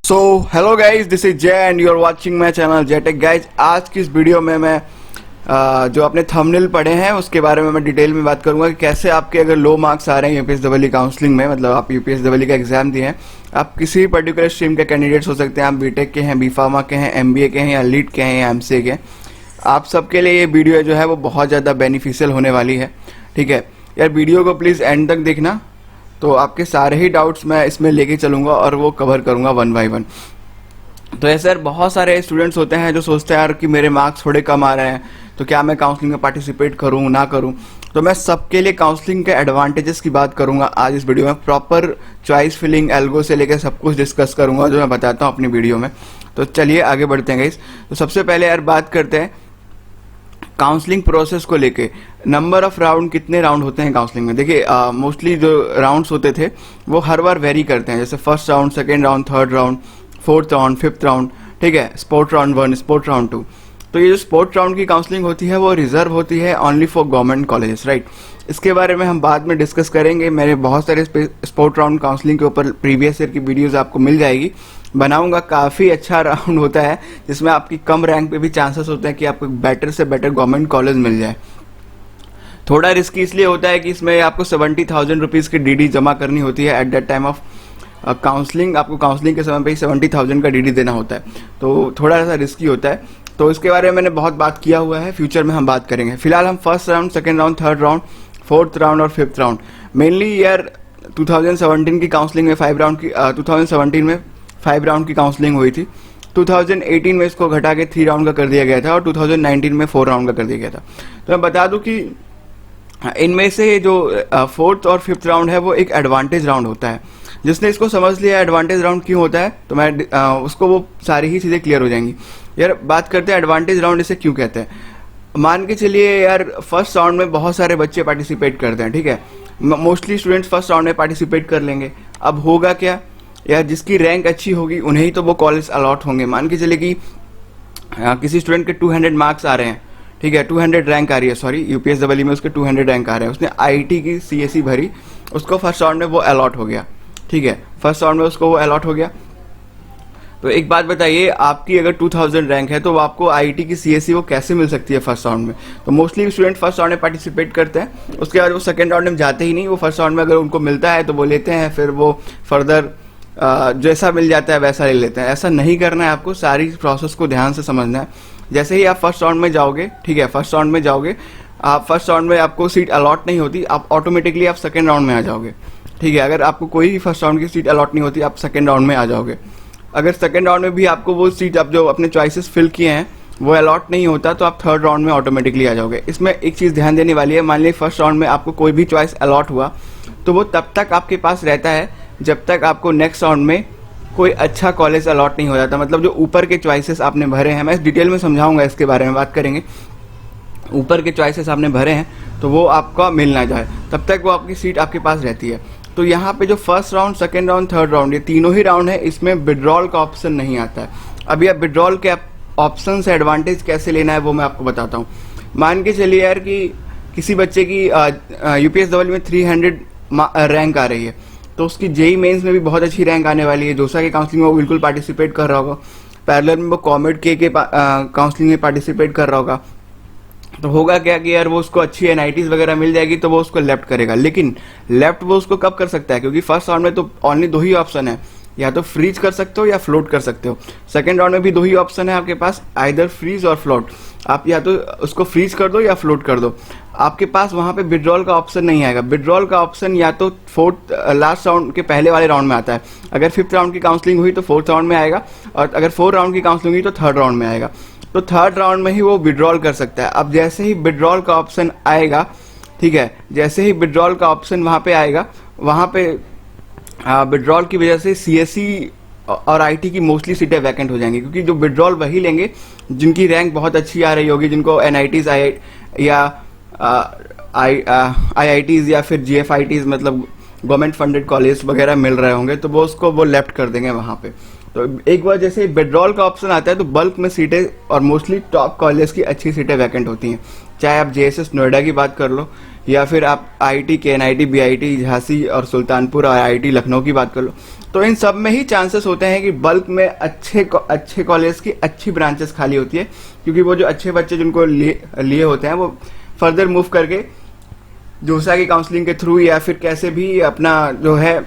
So hello guys, this is Jay and you are watching my channel J Tech. Guys, आज की इस video में मैं जो अपने थंबनेल पढ़े हैं उसके बारे में मैं डिटेल में बात करूंगा कि कैसे आपके अगर लो मार्क्स आ रहे हैं यूपीएसडब्ल्यू काउंसलिंग में, मतलब आप यूपीएसडब्ल्यू का एग्जाम दिए हैं, आप किसी भी पर्टिकुलर स्ट्रीम के कैंडिडेट्स हो सकते हैं। आप बीटेक के हैं, बी फार्मा के हैं, एमबीए के हैं, या लीड के हैं, या एमसीए के हैं। आप सबके लिए ये वीडियो जो है वो बहुत ज़्यादा बेनिफिशियल होने वाली है। ठीक है यार, वीडियो को प्लीज़ एंड तक देखना, तो आपके सारे ही डाउट्स मैं इसमें लेके चलूंगा और वो कवर करूंगा वन बाय वन। तो ऐसे यार बहुत सारे स्टूडेंट्स होते हैं जो सोचते हैं यार कि मेरे मार्क्स थोड़े कम आ रहे हैं, तो क्या मैं काउंसलिंग में पार्टिसिपेट करूं ना करूं। तो मैं सबके लिए काउंसलिंग के एडवांटेजेस की बात करूंगा आज इस वीडियो में। प्रॉपर चॉइस फिलिंग एल्गो से लेकर सब कुछ डिस्कस करूंगा जो मैं बताता हूं अपनी वीडियो में। तो चलिए आगे बढ़ते हैं गाइस। तो सबसे पहले यार बात करते हैं काउंसलिंग प्रोसेस को लेके। नंबर ऑफ राउंड, कितने राउंड होते हैं काउंसलिंग में। देखिए मोस्टली जो राउंड्स होते थे वो हर बार वेरी करते हैं, जैसे first round, second round, third round, fourth round, fifth round. ठीक है, स्पोर्ट राउंड 1, स्पोर्ट राउंड 2। तो ये जो स्पोर्ट राउंड की काउंसलिंग होती है वो रिजर्व होती है only for government colleges, right. इसके बारे में हम बाद में डिस्कस करेंगे। मेरे बहुत सारे स्पोर्ट राउंड काउंसलिंग के ऊपर प्रीवियस ईयर की वीडियोस आपको मिल जाएगी, बनाऊंगा। काफ़ी अच्छा राउंड होता है जिसमें आपकी कम रैंक पे भी चांसेस होते हैं कि आपको बेटर से बेटर गवर्नमेंट कॉलेज मिल जाए। थोड़ा रिस्की इसलिए होता है कि इसमें आपको 70,000 रुपीज़ की डीडी जमा करनी होती है at that time of counselling. आपको काउंसलिंग के समय पे ही 70,000 का डीडी देना होता है, तो थोड़ा सा रिस्की होता है। तो इसके बारे में मैंने बहुत बात किया हुआ है, फ्यूचर में हम बात करेंगे। फिलहाल हम first round, second round, third round, fourth round और फिफ्थ राउंड, मेनली यार 2017 की काउंसलिंग में 5 राउंड की 2017 में 5 राउंड की काउंसलिंग हुई थी। 2018 में इसको घटा के 3 राउंड का कर दिया गया था और 2019 में 4 राउंड का कर दिया गया था। तो मैं बता दूं कि इनमें से जो फोर्थ और फिफ्थ राउंड है वो एक एडवांटेज राउंड होता है। जिसने इसको समझ लिया एडवांटेज राउंड क्यों होता है, तो मैं उसको वो सारी ही चीज़ें क्लियर हो जाएंगी। यार बात करते हैं एडवांटेज राउंड इसे क्यों कहते हैं। मान के चलिए यार फर्स्ट राउंड में बहुत सारे बच्चे पार्टिसिपेट करते हैं, ठीक है, मोस्टली स्टूडेंट्स फर्स्ट राउंड में पार्टिसिपेट कर लेंगे। अब होगा क्या यार, जिसकी रैंक अच्छी होगी उन्हें ही तो वो कॉलेज अलॉट होंगे। मान के चलिए कि किसी स्टूडेंट के 200 मार्क्स आ रहे हैं, ठीक है, 200 रैंक आ रही है, सॉरी यूपीएसडब्ल्यू में उसके 200 रैंक आ रहे हैं। उसने आईटी की सीएसई भरी, उसको फर्स्ट राउंड में वो अलॉट हो गया। ठीक है, फर्स्ट राउंड में उसको वो अलॉट हो गया। तो एक बात बताइए, आपकी अगर 2000 रैंक है तो आपको आईटी की सीएसई वो कैसे मिल सकती है फर्स्ट राउंड में। तो मोस्टली स्टूडेंट फर्स्ट राउंड में पार्टिसिपेट करते हैं, उसके बाद वो सेकंड राउंड में जाते ही नहीं। वो फर्स्ट राउंड में अगर उनको मिलता है तो वो लेते हैं, फिर वो फर्दर जैसा मिल जाता है वैसा ले लेते हैं। ऐसा नहीं करना है, आपको सारी प्रोसेस को ध्यान से समझना है। जैसे ही आप फर्स्ट राउंड में जाओगे, ठीक है, फर्स्ट राउंड में जाओगे, आप फर्स्ट राउंड में आपको सीट अलॉट नहीं होती, आप ऑटोमेटिकली आप सेकेंड राउंड में आ जाओगे। ठीक है, अगर आपको कोई भी फर्स्ट राउंड की सीट अलॉट नहीं होती, आप सेकेंड राउंड में आ जाओगे। अगर सेकेंड राउंड में भी आपको वो सीट, आप जो अपने चॉइसेस फिल किए हैं वो अलॉट नहीं होता, तो आप थर्ड राउंड में ऑटोमेटिकली आ जाओगे। इसमें एक चीज़ ध्यान देने वाली है, मान लीजिए फर्स्ट राउंड में आपको कोई भी चॉइस अलॉट हुआ तो वो तब तक आपके पास रहता है जब तक आपको नेक्स्ट राउंड में कोई अच्छा कॉलेज अलॉट नहीं हो जाता। मतलब जो ऊपर के चॉइसेस आपने भरे हैं, मैं इस डिटेल में समझाऊंगा, इसके बारे में बात करेंगे। ऊपर के चॉइसेस आपने भरे हैं तो वो आपका मिल ना जाए, तब तक वो आपकी सीट आपके पास रहती है। तो यहाँ पे जो first round, second round, third round, ये तीनों ही राउंड है, इसमें विड्रॉल का ऑप्शन नहीं आता है। अब यह विड्रॉल के ऑप्शन से एडवांटेज कैसे लेना है वो मैं आपको बताता हूँ। मान के चलिए यार कि किसी बच्चे की यूपीएसडब्ल्यू में 300 रैंक आ रही है, तो उसकी जेई मेंस में भी बहुत अच्छी रैंक आने वाली है। जोसा की काउंसलिंग में वो बिल्कुल पार्टिसिपेट कर रहा होगा, पैरेलल में वो कॉमेड के काउंसलिंग में पार्टिसिपेट कर रहा होगा। तो होगा क्या कि यार वो उसको अच्छी एनआईटीज वगैरह मिल जाएगी तो वो उसको लेफ्ट करेगा। लेकिन लेफ्ट वो उसको कब कर सकता है, क्योंकि फर्स्ट राउंड में तो ओनली 2 ही ऑप्शन है, या तो फ्रीज कर सकते हो या फ्लोट कर सकते हो। सेकंड राउंड में भी 2 ही ऑप्शन है आपके पास, आइदर फ्रीज और फ्लोट। आप या तो उसको फ्रीज कर दो या फ्लोट कर दो। आपके पास वहां पे विड्रॉल का ऑप्शन नहीं आएगा। विड्रॉल का ऑप्शन या तो फोर्थ लास्ट राउंड के पहले वाले राउंड में आता है। अगर फिफ्थ राउंड की काउंसलिंग हुई तो फोर्थ राउंड में आएगा, और अगर 4 राउंड की काउंसलिंग हुई तो थर्ड राउंड में आएगा। तो थर्ड राउंड में ही वो विड्रॉल कर सकता है। अब जैसे ही विड्रॉल का ऑप्शन आएगा, ठीक है, जैसे ही विड्रॉल का ऑप्शन वहां पे आएगा, वहां पे विड्रॉल की वजह से सीएसई और आईटी की मोस्टली सीटें वैकेंट हो जाएंगी, क्योंकि जो विड्रॉल वही लेंगे जिनकी रैंक बहुत अच्छी आ रही होगी, जिनको एनआईटीज या आईआईटीज या फिर जीएफआईटीज, मतलब गवर्नमेंट फंडेड कॉलेज वगैरह मिल रहे होंगे, तो वो लेफ्ट कर देंगे वहां पे। तो एक बार जैसे विड्रॉल का ऑप्शन आता है तो बल्क में सीटें और मोस्टली टॉप कॉलेज की अच्छी सीटें वैकेंट होती हैं। चाहे आप जेएसएस नोएडा की बात कर लो, या फिर आप IIT KNIT BIT झांसी और सुल्तानपुर और IIT लखनऊ की बात कर लो, तो इन सब में ही चांसेस होते हैं कि बल्क में अच्छे कॉलेज की अच्छी ब्रांचेस खाली होती है, क्योंकि वो जो अच्छे बच्चे जिनको लिए होते हैं वो फर्दर मूव करके जोसा की काउंसलिंग के थ्रू या फिर कैसे भी अपना जो है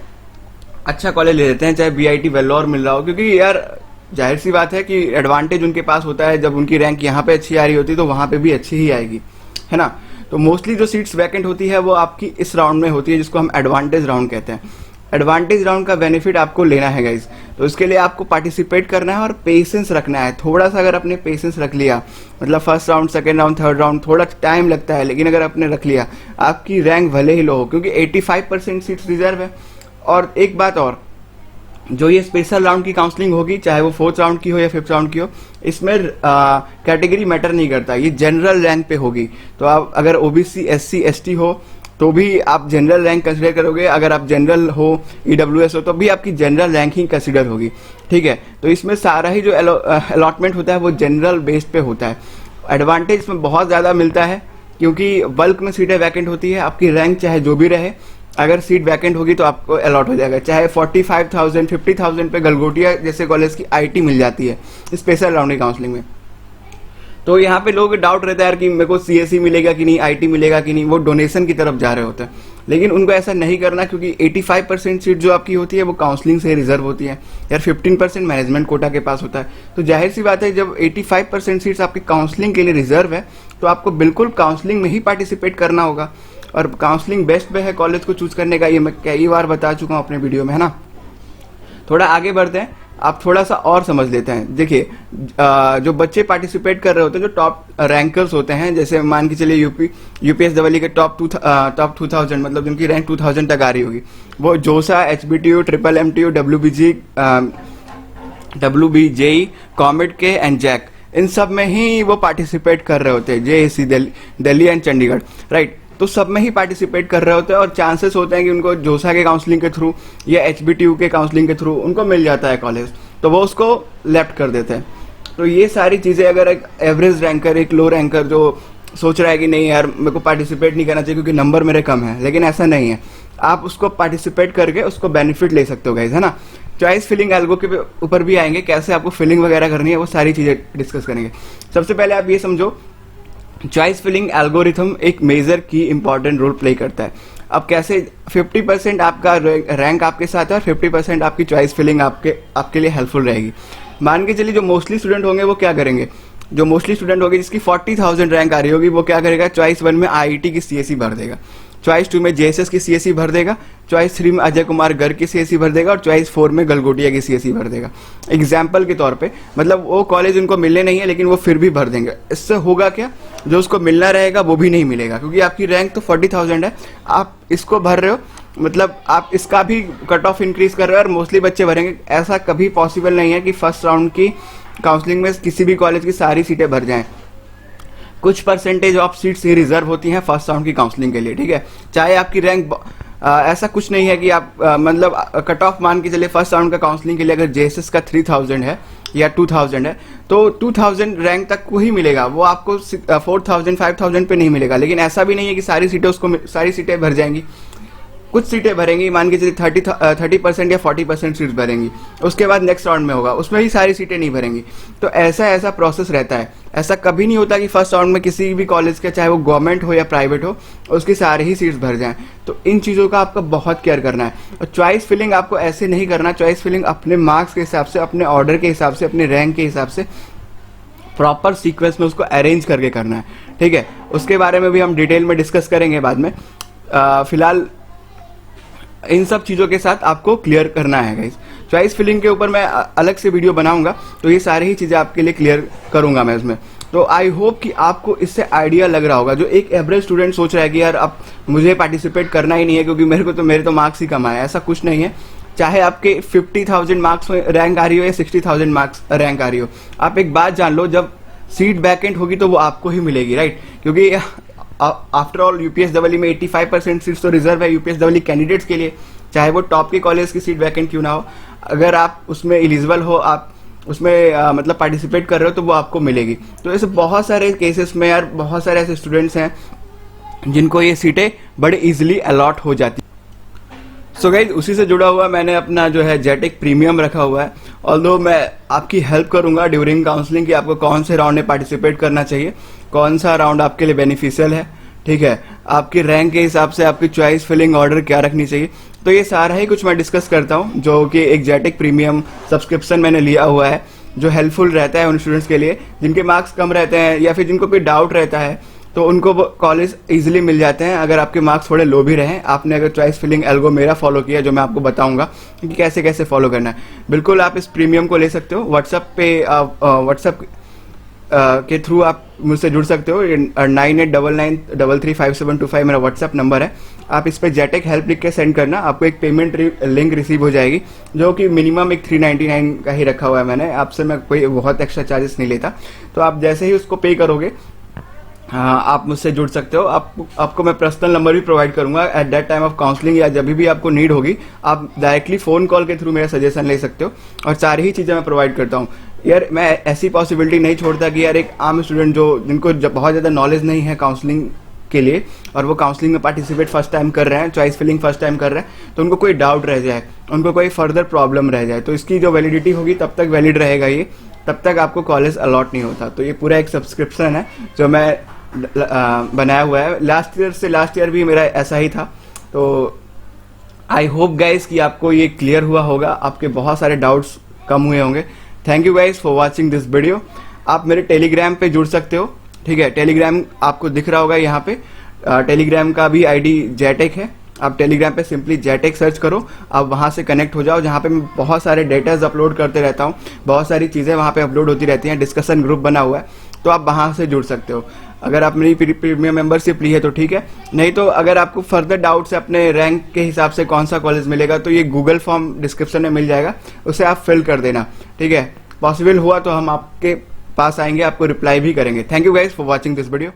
अच्छा कॉलेज ले लेते हैं, चाहे BIT वेल्लोर मिल रहा हो, क्योंकि यार जाहिर सी बात है कि एडवांटेज उनके पास होता है, जब उनकी रैंक यहाँ पे अच्छी आ रही होती है तो वहाँ पे भी अच्छी ही आएगी, है ना। तो मोस्टली जो सीट्स वैकेंट होती है वो आपकी इस राउंड में होती है, जिसको हम एडवांटेज राउंड कहते हैं। एडवांटेज राउंड का बेनिफिट आपको लेना है गाइज, तो इसके लिए आपको पार्टिसिपेट करना है और पेशेंस रखना है। थोड़ा सा अगर आपने पेशेंस रख लिया, मतलब first round, second round, third round, थोड़ा टाइम लगता है, लेकिन अगर आपने रख लिया, आपकी रैंक भले ही लो हो, क्योंकि 85% सीट्स रिजर्व है। और एक बात और, जो ये स्पेशल राउंड की काउंसलिंग होगी, चाहे वो 4th राउंड की हो या 5th राउंड की हो, इसमें कैटेगरी मैटर नहीं करता, ये जनरल रैंक पे होगी। तो आप अगर OBC SC ST हो तो भी आप जनरल रैंक कंसिडर करोगे, अगर आप जनरल हो EWS हो तो भी आपकी जनरल रैंकिंग कंसिडर होगी, ठीक है। तो इसमें सारा ही जो अलॉटमेंट होता है वो जनरल बेस्ड पे होता है। एडवांटेज इसमें बहुत ज़्यादा मिलता है, क्योंकि बल्क में सीटें वैकेंट होती है, आपकी रैंक चाहे जो भी रहे, अगर सीट वैकेंट होगी तो आपको अलॉट हो जाएगा, चाहे 45,000 50,000 पे गलगोटिया जैसे कॉलेज की IT मिल जाती है स्पेशल राउंड की काउंसलिंग में। तो यहाँ पे लोगों को डाउट रहता है यार कि मेरे को CSE मिलेगा कि नहीं, IT मिलेगा कि नहीं, वो डोनेशन की तरफ जा रहे होते हैं, लेकिन उनको ऐसा नहीं करना, क्योंकि 85% सीट जो आपकी होती है वो काउंसलिंग से रिजर्व होती है यार, 15% मैनेजमेंट कोटा के पास होता है। तो जाहिर सी बात है, जब 85% सीट्स आपकी काउंसलिंग के लिए रिजर्व है तो आपको बिल्कुल काउंसलिंग में ही पार्टिसिपेट करना होगा। और काउंसलिंग बेस्ट पे है कॉलेज को चूज करने का, ये मैं कई बार बता चुका हूँ अपने वीडियो में, है ना। थोड़ा आगे बढ़ते हैं, आप थोड़ा सा और समझ लेते हैं। देखिए, जो बच्चे पार्टिसिपेट कर रहे होते हैं, जो टॉप रैंकर्स होते हैं, जैसे मान के चलिए UPS डबल के टॉप 2000, मतलब जिनकी रैंक 2000 तक आ रही होगी, वो जोसा, HBTU, MMTU, WBJE, कॉमेट के एंड जैक, इन सब में ही वो पार्टिसिपेट कर रहे होते हैं, JAC Delhi and Chandigarh, right. तो सब में ही पार्टिसिपेट कर रहे होते हैं और चांसेस होते हैं कि उनको जोसा के काउंसलिंग के थ्रू या HBTU के काउंसलिंग के थ्रू उनको मिल जाता है कॉलेज, तो वो उसको लेफ्ट कर देते हैं। तो ये सारी चीज़ें, अगर एक एवरेज रैंकर, एक लो रैंकर जो सोच रहा है कि नहीं यार मेरे को पार्टिसिपेट नहीं करना चाहिए क्योंकि नंबर मेरे कम है, लेकिन ऐसा नहीं है, आप उसको पार्टिसिपेट करके उसको बेनिफिट ले सकते हो गाइज, है ना। चॉइस फिलिंग एल्गो के ऊपर भी आएंगे, कैसे आपको फिलिंग वगैरह करनी है, वो सारी चीज़ें डिस्कस करेंगे। सबसे पहले आप ये समझो, चॉइस फिलिंग एल्गोरिथम एक मेजर की इंपॉर्टेंट रोल प्ले करता है। अब कैसे, 50% आपका रैंक आपके साथ है और 50% आपकी चॉइस फिलिंग आपके लिए हेल्पफुल रहेगी। मान के चलिए जो मोस्टली स्टूडेंट होंगे वो क्या करेंगे, जो मोस्टली स्टूडेंट होगी जिसकी 40,000 रैंक आ रही होगी, वो क्या करेगा, चॉइस 1 में IIT की CSE भर देगा, चॉइस 2 में JSS की CSE भर देगा, चॉइस 3 में अजय कुमार गर्ग की CSE भर देगा और चॉइस 4 में गलगोटिया की CSE भर देगा। एग्जाम्पल के तौर पे, मतलब वो कॉलेज उनको मिलने नहीं है लेकिन वो फिर भी भर देंगे। इससे होगा क्या, जो उसको मिलना रहेगा वो भी नहीं मिलेगा, क्योंकि आपकी रैंक तो 40,000 है, आप इसको भर रहे हो, मतलब आप इसका भी कट ऑफ इंक्रीज कर रहे हो और मोस्टली बच्चे भरेंगे। ऐसा कभी पॉसिबल नहीं है कि फर्स्ट राउंड की काउंसलिंग में किसी भी कॉलेज की सारी सीटें भर जाएं। कुछ percentage of seats he reserve होती हैं फर्स्ट राउंड की काउंसलिंग के लिए, ठीक है। चाहे आपकी रैंक ऐसा कुछ नहीं है कि आप मतलब कट ऑफ मान के चलिए फर्स्ट राउंड का काउंसलिंग के लिए अगर JSS का 3000 है या 2000 है तो 2000 रैंक तक को ही मिलेगा, वो आपको 4000 5000 पे नहीं मिलेगा। लेकिन ऐसा भी नहीं है कि सारी सीटें भर जाएंगी, कुछ सीटें भरेंगी, मान के चलिए 30% या 40% सीट्स भरेंगी, उसके बाद नेक्स्ट राउंड में होगा उसमें ही सारी सीटें नहीं भरेंगी। तो ऐसा प्रोसेस रहता है। ऐसा कभी नहीं होता कि फर्स्ट राउंड में किसी भी कॉलेज का, चाहे वो गवर्नमेंट हो या प्राइवेट हो, उसकी सारी ही सीट्स भर जाएं। तो इन चीज़ों का आपको बहुत केयर करना है। और चॉइस फिलिंग आपको ऐसे नहीं करना, चॉइस फिलिंग अपने मार्क्स के हिसाब से, अपने ऑर्डर के हिसाब से, अपने रैंक के हिसाब से प्रॉपर सीक्वेंस में उसको अरेंज करके करना है, ठीक है। उसके बारे में भी हम डिटेल में डिस्कस करेंगे बाद में। फिलहाल इन सब चीज़ों के साथ आपको क्लियर करना है गाइस। चॉइस फिलिंग के ऊपर मैं अलग से वीडियो बनाऊंगा, तो ये सारी ही चीज़ें आपके लिए क्लियर करूंगा मैं इसमें। तो आई होप कि आपको इससे आइडिया लग रहा होगा। जो एक एवरेज स्टूडेंट सोच रहा है कि यार अब मुझे पार्टिसिपेट करना ही नहीं है क्योंकि मेरे तो मार्क्स ही कम आए, ऐसा कुछ नहीं है। चाहे आपके 50,000 मार्क्स में रैंक आ रही हो या 60,000 मार्क्स रैंक आ रही हो, आप एक बात जान लो, जब सीट वैकेंट होगी तो वो आपको ही मिलेगी, राइट। क्योंकि आफ्टर ऑल UPSEE में 85% सीट्स तो रिजर्व है UPSEE कैंडिडेट्स के लिए, चाहे वो टॉप के कॉलेज की सीट वैकेंट क्यों ना हो। अगर आप उसमें एलिजिबल हो, आप उसमें मतलब पार्टिसिपेट कर रहे हो, तो वो आपको मिलेगी। तो ऐसे बहुत सारे केसेस में यार, बहुत सारे ऐसे स्टूडेंट्स हैं जिनको ये सीटें बड़े इजीली अलॉट हो जाती। सो गाइज उसी से जुड़ा हुआ मैंने अपना जो है जेटेक प्रीमियम रखा हुआ है। ऑल्दो मैं आपकी हेल्प करूंगा ड्यूरिंग काउंसलिंग कि आपको कौन से राउंड में पार्टिसिपेट करना चाहिए, कौन सा राउंड आपके लिए बेनिफिशियल है, ठीक है, आपकी रैंक के हिसाब से आपकी चॉइस फिलिंग ऑर्डर क्या रखनी चाहिए। तो ये सारा ही कुछ मैं डिस्कस करता हूँ, जो कि एक जेटेक प्रीमियम सब्सक्रिप्शन मैंने लिया हुआ है, जो हेल्पफुल रहता है उन स्टूडेंट्स के लिए जिनके मार्क्स कम रहते हैं या फिर जिनको कोई डाउट रहता है, तो उनको कॉलेज इजीली मिल जाते हैं अगर आपके मार्क्स थोड़े लो भी रहें। आपने अगर चॉइस फिलिंग एल्गो मेरा फॉलो किया, जो मैं आपको बताऊंगा कि कैसे कैसे फॉलो करना है, बिल्कुल आप इस प्रीमियम को ले सकते हो। व्हाट्सएप पे व्हाट्सएप के थ्रू आप मुझसे जुड़ सकते हो। 9899335725 मेरा व्हाट्सएप नंबर है। आप इस पर जेटेक हेल्प लिख के सेंड करना, आपको एक पेमेंट लिंक रिसीव हो जाएगी, जो कि मिनिमम एक 399 का ही रखा हुआ है मैंने। आपसे मैं कोई बहुत एक्स्ट्रा चार्जेस नहीं लेता। तो आप जैसे ही उसको पे करोगे, हाँ, आप मुझसे जुड़ सकते हो। आपको मैं पर्सनल नंबर भी प्रोवाइड करूंगा at that time of counselling, या जब भी आपको नीड होगी आप डायरेक्टली फ़ोन कॉल के थ्रू मेरा सजेशन ले सकते हो। और सारी ही चीज़ें मैं प्रोवाइड करता हूँ। यार मैं ऐसी पॉसिबिलिटी नहीं छोड़ता कि यार एक आम स्टूडेंट जिनको बहुत ज़्यादा नॉलेज नहीं है काउंसलिंग के लिए, और वो काउंसलिंग में पार्टिसिपेट फर्स्ट टाइम कर रहे हैं, चॉइस फिलिंग फर्स्ट टाइम कर रहे हैं, तो उनको कोई डाउट रह जाए, उनको कोई फर्दर प्रॉब्लम रह जाए, तो इसकी जो वैलिडिटी होगी तब तक वैलिड रहेगा ये, तब तक आपको कॉलेज अलॉट नहीं होता। तो ये पूरा एक सब्सक्रिप्शन है जो मैं बनाया हुआ है। लास्ट ईयर भी मेरा ऐसा ही था। तो आई होप गाइज कि आपको ये क्लियर हुआ होगा, आपके बहुत सारे डाउट्स कम हुए होंगे। Thank you guys for watching this video. आप मेरे टेलीग्राम पे जुड़ सकते हो, ठीक है, टेलीग्राम आपको दिख रहा होगा यहाँ पे। टेलीग्राम का भी आईडी जेटेक है। आप टेलीग्राम पे सिंपली जेटेक सर्च करो, आप वहाँ से कनेक्ट हो जाओ, जहाँ पे मैं बहुत सारे डेटाज अपलोड करते रहता हूँ, बहुत सारी चीज़ें वहाँ पे अपलोड होती रहती हैं। डिस्कशन ग्रुप बना हुआ है, तो आप वहाँ से जुड़ सकते हो। अगर आप मेरी प्रीमियम मेंबरशिप ली है तो ठीक है, नहीं तो अगर आपको फर्दर डाउट्स है अपने रैंक के हिसाब से कौन सा कॉलेज मिलेगा, तो ये गूगल फॉर्म डिस्क्रिप्शन में मिल जाएगा, उसे आप फिल कर देना, ठीक है। पॉसिबल हुआ तो हम आपके पास आएंगे, आपको रिप्लाई भी करेंगे। Thank you guys for watching this video.